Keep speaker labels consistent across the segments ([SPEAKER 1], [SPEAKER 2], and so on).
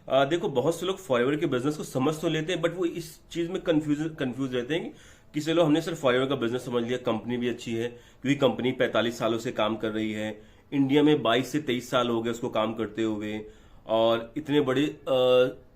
[SPEAKER 1] देखो, बहुत से लोग फॉरएवर के बिजनेस को समझ तो लेते हैं, बट वो इस चीज में कंफ्यूज रहते हैं कि चलो हमने सिर्फ फॉरएवर का बिजनेस समझ लिया, कंपनी भी अच्छी है क्योंकि कंपनी 45 सालों से काम कर रही है, इंडिया में 22 से 23 साल हो गए उसको काम करते हुए, और इतने बड़े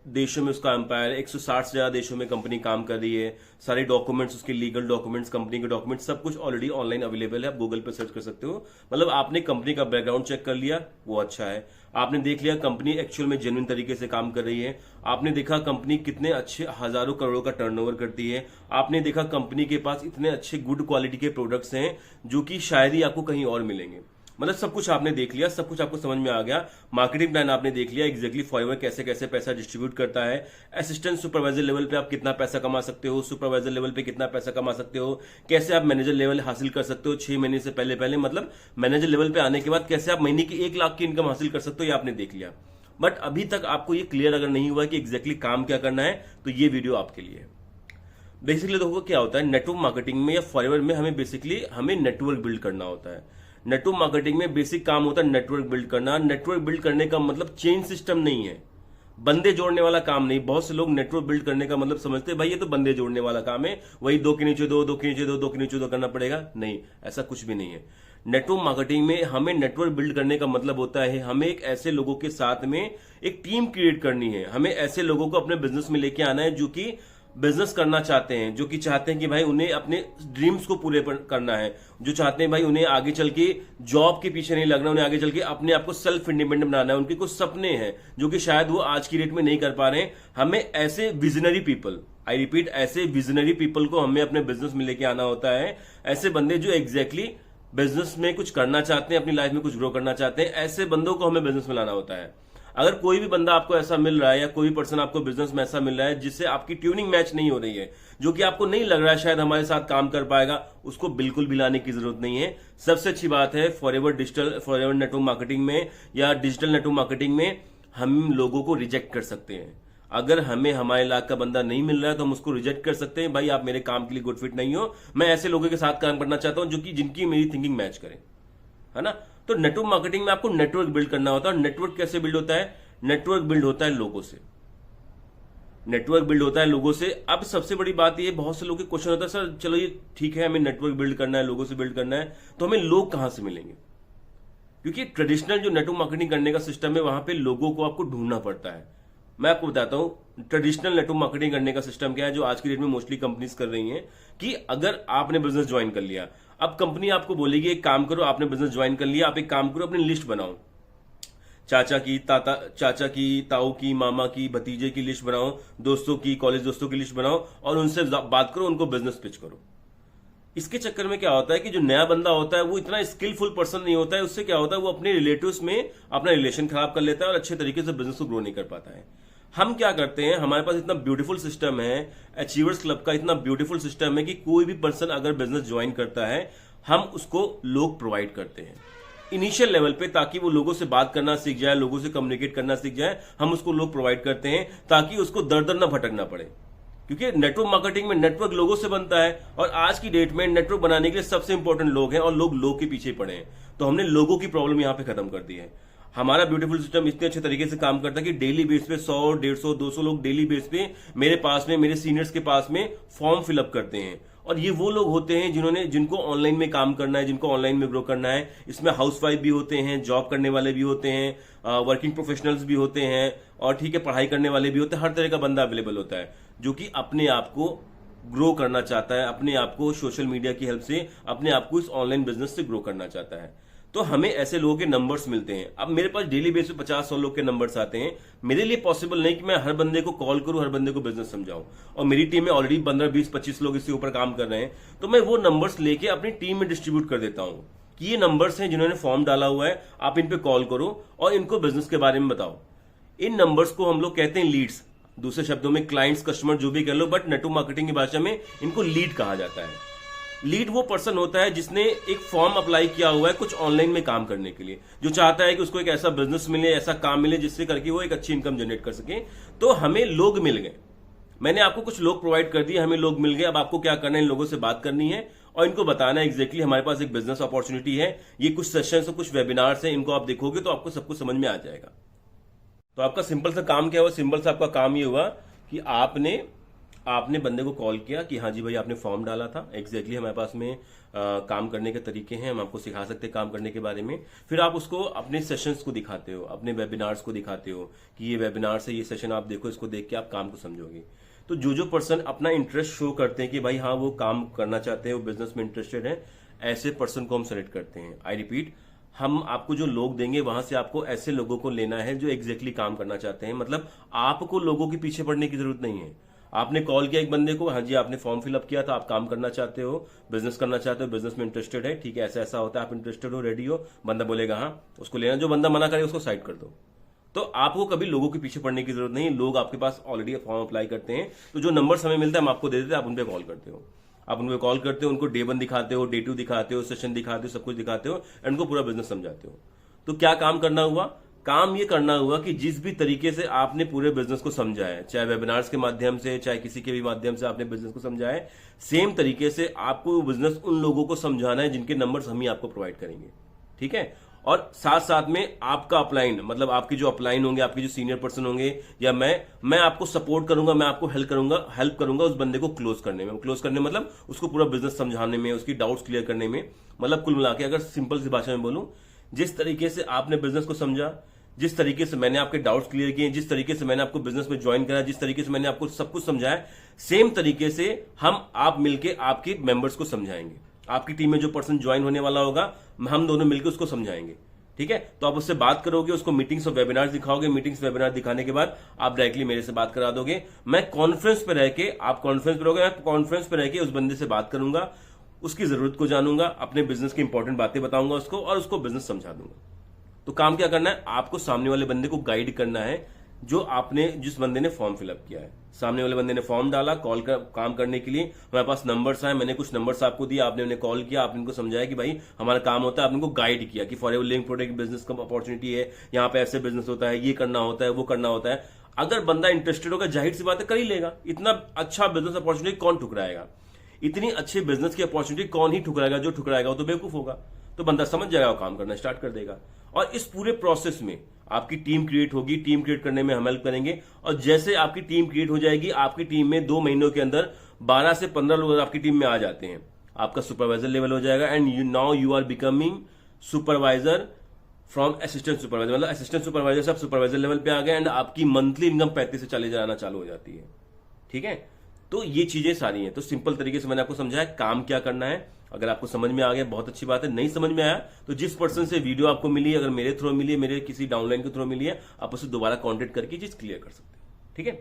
[SPEAKER 1] देशों में उसका एम्पायर, 160 से ज्यादा देशों में कंपनी काम कर रही है, सारे डॉक्यूमेंट्स, उसके लीगल डॉक्यूमेंट्स, कंपनी के डॉक्यूमेंट्स, सब कुछ ऑलरेडी ऑनलाइन अवेलेबल है, आप गूगल पे सर्च कर सकते हो। मतलब आपने कंपनी का बैकग्राउंड चेक कर लिया, वो अच्छा है, आपने देख लिया कंपनी एक्चुअल में जेन्युइन तरीके से काम कर रही है, आपने देखा कंपनी कितने अच्छे हजारों करोड़ों का टर्नओवर करती है, आपने देखा कंपनी के पास इतने अच्छे गुड क्वालिटी के प्रोडक्ट्स हैं जो कि शायद ही आपको कहीं और मिलेंगे। मतलब सब कुछ आपने देख लिया, सब कुछ आपको समझ में आ गया, मार्केटिंग प्लान आपने देख लिया, एग्जैक्टली फॉरएवर कैसे कैसे पैसा डिस्ट्रीब्यूट करता है, असिस्टेंट सुपरवाइजर लेवल पे आप कितना पैसा कमा सकते हो, सुपरवाइजर लेवल पे कितना पैसा कमा सकते हो, कैसे आप मैनेजर लेवल हासिल कर सकते हो 6 महीने से पहले पहले, मतलब मैनेजर लेवल पे आने के बाद कैसे आप महीने की 1 लाख की इनकम हासिल कर सकते हो, ये आपने देख लिया। बट अभी तक आपको ये क्लियर अगर नहीं हुआ कि एग्जैक्टली काम क्या करना है, तो ये वीडियो आपके लिए है। बेसिकली देखो क्या होता है, नेटवर्क मार्केटिंग में या फॉरएवर में हमें नेटवर्क बिल्ड करना होता है। नेटवर्क मार्केटिंग में बेसिक काम होता है नेटवर्क बिल्ड करना। नेटवर्क बिल्ड करने का मतलब चेन सिस्टम नहीं है, बंदे जोड़ने वाला काम नहीं। बहुत से लोग नेटवर्क बिल्ड करने का मतलब समझते हैं भाई ये तो बंदे जोड़ने वाला काम है, वही 2 के नीचे 2, 2 के नीचे 2, 2 के नीचे 2 करना पड़ेगा। नहीं, ऐसा कुछ भी नहीं है। नेटवर्क मार्केटिंग में हमें नेटवर्क बिल्ड करने का मतलब होता है हमें एक ऐसे लोगों के साथ में एक टीम क्रिएट करनी है, हमें ऐसे लोगों को अपने बिजनेस में लेके आना है जो कि बिजनेस करना चाहते हैं, जो कि चाहते हैं कि भाई उन्हें अपने ड्रीम्स को पूरे करना है, जो चाहते हैं भाई उन्हें आगे चल के जॉब के पीछे नहीं लगना, उन्हें आगे चल के अपने आप को सेल्फ इंडिपेंडेंट बनाना है, उनके कुछ सपने हैं जो कि शायद वो आज की डेट में नहीं कर पा रहे हैं। हमें ऐसे विजनरी पीपल, आई रिपीट, ऐसे विजनरी पीपल को हमें अपने बिजनेस में लेके आना होता है। ऐसे बंदे जो एग्जैक्टली बिजनेस में कुछ करना चाहते हैं, अपनी लाइफ में कुछ ग्रो करना चाहते हैं, ऐसे बंदों को हमें बिजनेस में लाना होता है। अगर कोई भी बंदा आपको ऐसा मिल रहा है या कोई भी पर्सन आपको बिजनेस में ऐसा मिल रहा है जिससे आपकी ट्यूनिंग मैच नहीं हो रही है, जो कि आपको नहीं लग रहा है शायद हमारे साथ काम कर पाएगा, उसको बिल्कुल भी लाने की जरूरत नहीं है। सबसे अच्छी बात है फॉरएवर नेटवर्क मार्केटिंग में या डिजिटल नेटवर्क मार्केटिंग में हम लोगों को रिजेक्ट कर सकते हैं। अगर हमें हमारे लाख का बंदा नहीं मिल रहा है तो हम उसको रिजेक्ट कर सकते हैं, भाई आप मेरे काम के लिए गुड फिट नहीं हो, मैं ऐसे लोगों के साथ काम करना चाहता हूं जो कि जिनकी मेरी थिंकिंग मैच करे, है ना। तो नेटवर्क मार्केटिंग में आपको नेटवर्क बिल्ड करना होता है। नेटवर्क कैसे बिल्ड होता है? नेटवर्क बिल्ड होता है लोगों से। नेटवर्क बिल्ड होता है लोगों से। अब सबसे बड़ी बात ये, बहुत से लोगों के क्वेश्चन होता है सर चलो ये ठीक है, हमें नेटवर्क बिल्ड करना है, लोगों से बिल्ड करना है, तो हमें लोग कहां से मिलेंगे? क्योंकि ट्रेडिशनल जो नेटवर्क मार्केटिंग करने का सिस्टम है वहां पे लोगों को आपको ढूंढना पड़ता है। मैं आपको बताता हूं ट्रेडिशनल नेटवर्क मार्केटिंग करने का सिस्टम क्या है, जो आज की डेट में मोस्टली कंपनीज कर रही हैं, कि अगर आपने बिजनेस ज्वाइन कर लिया, अब कंपनी आपको बोलेगी एक काम करो, आपने बिजनेस ज्वाइन कर लिया, आप एक काम करो अपनी लिस्ट बनाओ, चाचा की, ताऊ की, मामा की, भतीजे की लिस्ट बनाओ, दोस्तों की, कॉलेज दोस्तों की लिस्ट बनाओ और उनसे बात करो, उनको बिजनेस पिच करो। इसके चक्कर में क्या होता है कि जो नया बंदा होता है वो इतना स्किलफुल पर्सन नहीं होता है, उससे क्या होता है वो अपने रिलेटिव्स में अपना रिलेशन खराब कर लेता है और अच्छे तरीके से बिजनेस को ग्रो नहीं कर पाता है। हम क्या करते हैं, हमारे पास इतना ब्यूटीफुल सिस्टम है, अचीवर्स क्लब का इतना ब्यूटीफुल सिस्टम है कि कोई भी पर्सन अगर बिजनेस ज्वाइन करता है हम उसको लोग प्रोवाइड करते हैं इनिशियल लेवल पे, ताकि वो लोगों से बात करना सीख जाए, लोगों से कम्युनिकेट करना सीख जाए। हम उसको लोग प्रोवाइड करते हैं ताकि उसको दर दर ना भटकना पड़े, क्योंकि नेटवर्क मार्केटिंग में नेटवर्क लोगों से बनता है और आज की डेट में नेटवर्क बनाने के लिए सबसे इंपॉर्टेंट लोग हैं और लोग के पीछे पड़े हैं। तो हमने लोगों की प्रॉब्लम यहां पे खत्म कर दी है। हमारा ब्यूटीफुल सिस्टम इतने अच्छे तरीके से काम करता है कि डेली बेस पे 100, 150, 200 लोग डेली बेस पे मेरे पास में, मेरे सीनियर्स के पास में फॉर्म फिलअप करते हैं। और ये वो लोग होते हैं जिनको ऑनलाइन में काम करना है, जिनको ऑनलाइन में ग्रो करना है। इसमें हाउसवाइफ भी होते हैं, जॉब करने वाले भी होते हैं, वर्किंग प्रोफेशनल्स भी होते हैं, और ठीक है पढ़ाई करने वाले भी होते हैं। हर तरह का बंदा अवेलेबल होता है जो कि अपने आप को ग्रो करना चाहता है, अपने आप को सोशल मीडिया की हेल्प से अपने आप को इस ऑनलाइन बिजनेस से ग्रो करना चाहता है। तो हमें ऐसे लोगों के नंबर्स मिलते हैं। अब मेरे पास डेली बेस पे 50-100 लोग के नंबर्स आते हैं। मेरे लिए पॉसिबल नहीं कि मैं हर बंदे को कॉल करूं, हर बंदे को बिजनेस समझाऊं, और मेरी टीम में ऑलरेडी 15, 20, 25 लोग इसके ऊपर काम कर रहे हैं। तो मैं वो नंबर्स लेके अपनी टीम में डिस्ट्रीब्यूट कर देता हूं कि ये नंबर्स हैं जिन्होंने फॉर्म डाला हुआ है, आप इन पे कॉल करो और इनको बिजनेस के बारे में बताओ। इन नंबर्स को हम लोग कहते हैं लीड्स, दूसरे शब्दों में क्लाइंट्स, कस्टमर जो भी कह लो, बट नेटवर्क मार्केटिंग की भाषा में इनको लीड कहा जाता है। लीड वो पर्सन होता है जिसने एक फॉर्म अप्लाई किया हुआ है कुछ ऑनलाइन में काम करने के लिए, जो चाहता है कि उसको एक ऐसा बिजनेस मिले, ऐसा काम मिले जिससे करके वो एक अच्छी इनकम जनरेट कर सके। तो हमें लोग मिल गए, मैंने आपको कुछ लोग प्रोवाइड कर दिए, हमें लोग मिल गए। अब आपको क्या करना है, इन लोगों से बात करनी है और इनको बताना है एग्जैक्टली हमारे पास एक बिजनेस अपॉर्चुनिटी है, ये कुछ सेशंस और कुछ वेबिनार्स हैं, इनको आप देखोगे तो आपको सब कुछ समझ में आ जाएगा। तो आपका सिंपल सा काम क्या हुआ? सिंपल सा आपका काम ये हुआ कि आपने बंदे को कॉल किया कि हाँ जी भाई आपने फॉर्म डाला था, एग्जैक्टली हमारे पास में काम करने के तरीके हैं, हम आपको सिखा सकते हैं काम करने के बारे में। फिर आप उसको अपने सेशंस को दिखाते हो, अपने वेबिनार्स को दिखाते हो कि ये वेबिनार्स है, ये सेशन आप देखो, इसको देख के आप काम को समझोगे। तो जो पर्सन अपना इंटरेस्ट शो करते हैं कि भाई हाँ वो काम करना चाहते हैं, वो बिजनेस में इंटरेस्टेड है, ऐसे पर्सन को हम सेलेक्ट करते हैं। आई रिपीट, हम आपको जो लोग देंगे वहां से आपको ऐसे लोगों को लेना है जो एग्जैक्टली काम करना चाहते हैं। मतलब आपको लोगों के पीछे पड़ने की जरूरत नहीं है। आपने कॉल किया एक बंदे को, हाँ जी आपने फॉर्म फिलअप किया था, आप काम करना चाहते हो, बिजनेस करना चाहते हो, बिजनेस में इंटरेस्टेड है, ठीक है ऐसा ऐसा होता है, आप इंटरेस्टेड हो, रेडी हो, बंदा बोलेगा हाँ, उसको लेना। जो बंदा मना करे उसको साइड कर दो। तो आपको कभी लोगों के पीछे पड़ने की जरूरत नहीं। लोग आपके पास ऑलरेडी फॉर्म अप्लाई करते हैं, तो जो नंबर हमें मिलता है हम आपको दे देते हैं, आप उन पर कॉल करते हो, आप उन पर कॉल करते हो, उनको डे 1 दिखाते हो, डे 2 दिखाते हो, सेशन दिखाते हो, सब कुछ दिखाते हो, एंड उनको पूरा बिजनेस समझाते हो। तो क्या काम करना हुआ? काम ये करना हुआ कि जिस भी तरीके से आपने पूरे बिजनेस को समझा है, चाहे वेबिनार्स के माध्यम से, चाहे किसी के भी माध्यम से आपने बिजनेस को समझा है, सेम तरीके से आपको बिजनेस उन लोगों को समझाना है जिनके नंबर्स हम ही आपको प्रोवाइड करेंगे। ठीक है? और साथ साथ में आपका अपलाइन, मतलब आपके जो अपलाइन होंगे, आपके जो सीनियर पर्सन होंगे, या मैं आपको सपोर्ट करूंगा, मैं आपको हेल्प करूंगा उस बंदे को क्लोज करने में मतलब उसको पूरा बिजनेस समझाने में, उसकी डाउट्स क्लियर करने में। मतलब कुल मिला के अगर सिंपल सी भाषा में बोलूं, जिस तरीके से आपने बिजनेस को समझा, जिस तरीके से मैंने आपके डाउट्स क्लियर किए, जिस तरीके से मैंने आपको बिजनेस में ज्वाइन करा, जिस तरीके से मैंने आपको सब कुछ समझाया, सेम तरीके से आप मिलके आपके मेंबर्स को समझाएंगे। आपकी टीम में जो पर्सन ज्वाइन होने वाला होगा, हम दोनों मिलकर उसको समझाएंगे। ठीक है? तो आप उससे बात करोगे, उसको मीटिंग्स और वेबिनार दिखाओगे, मीटिंग्स वेबिनार दिखाने के बाद आप डायरेक्टली मेरे से बात करा दोगे। मैं कॉन्फ्रेंस पे रह के, आप कॉन्फ्रेंस पे रहोगे, मैं कॉन्फ्रेंस पे रह के उस बंदे से बात करूंगा, उसकी जरूरत को जानूंगा, अपने बिजनेस की इंपॉर्टेंट बातें बताऊंगा उसको, और उसको बिजनेस समझा दूंगा। तो काम क्या करना है? आपको सामने वाले बंदे को गाइड करना है, जिस बंदे ने फॉर्म फिलअप किया है। सामने वाले बंदे ने फॉर्म डाला काम करने के लिए, हमारे पास नंबर्स आए, मैंने कुछ नंबर्स आपको दिए, आपने उन्हें कॉल किया, आपने उनको समझाया कि भाई हमारा काम होता है, आपने उनको गाइड किया कि फॉरएवर लिविंग प्रोडक्ट बिजनेस का अपॉर्चुनिटी है, यहाँ पे ऐसे बिजनेस होता है, ये करना होता है, वो करना होता है। अगर बंदा इंटरेस्टेड होगा, जाहिर सी बात है कर ही लेगा। इतना अच्छा बिजनेस अपॉर्चुनिटी कौन ठुकराएगा? इतनी अच्छी बिजनेस की अपॉर्चुनिटी कौन ही ठुकराएगा? जो ठुकराएगा वो तो बेवकूफ होगा। तो बंदा समझ जाएगा, वो काम करना स्टार्ट कर देगा। और इस पूरे प्रोसेस में आपकी टीम क्रिएट होगी, टीम क्रिएट करने में हम हेल्प करेंगे। और जैसे आपकी टीम क्रिएट हो जाएगी, आपकी टीम में 2 महीनों के अंदर 12 से 15 लोग आपकी टीम में आ जाते हैं, आपका सुपरवाइजर लेवल हो जाएगा। And now you are becoming supervisor from assistant supervisor, मतलब असिस्टेंट सुपरवाइजर से आप सुपरवाइजर लेवल पे आ गए, एंड आपकी मंथली इनकम 35 से 40 हजार आना चालू हो जाती है। ठीक है? तो ये चीजें सारी हैं। तो सिंपल तरीके से मैंने आपको समझाया काम क्या करना है। अगर आपको समझ में आ गया बहुत अच्छी बात है, नहीं समझ में आया तो जिस पर्सन से वीडियो आपको मिली, अगर मेरे थ्रू मिली है, मेरे किसी डाउनलाइन के थ्रू मिली है, आप उसे दोबारा कॉन्टेक्ट करके चीज क्लियर कर सकते हैं। ठीक है?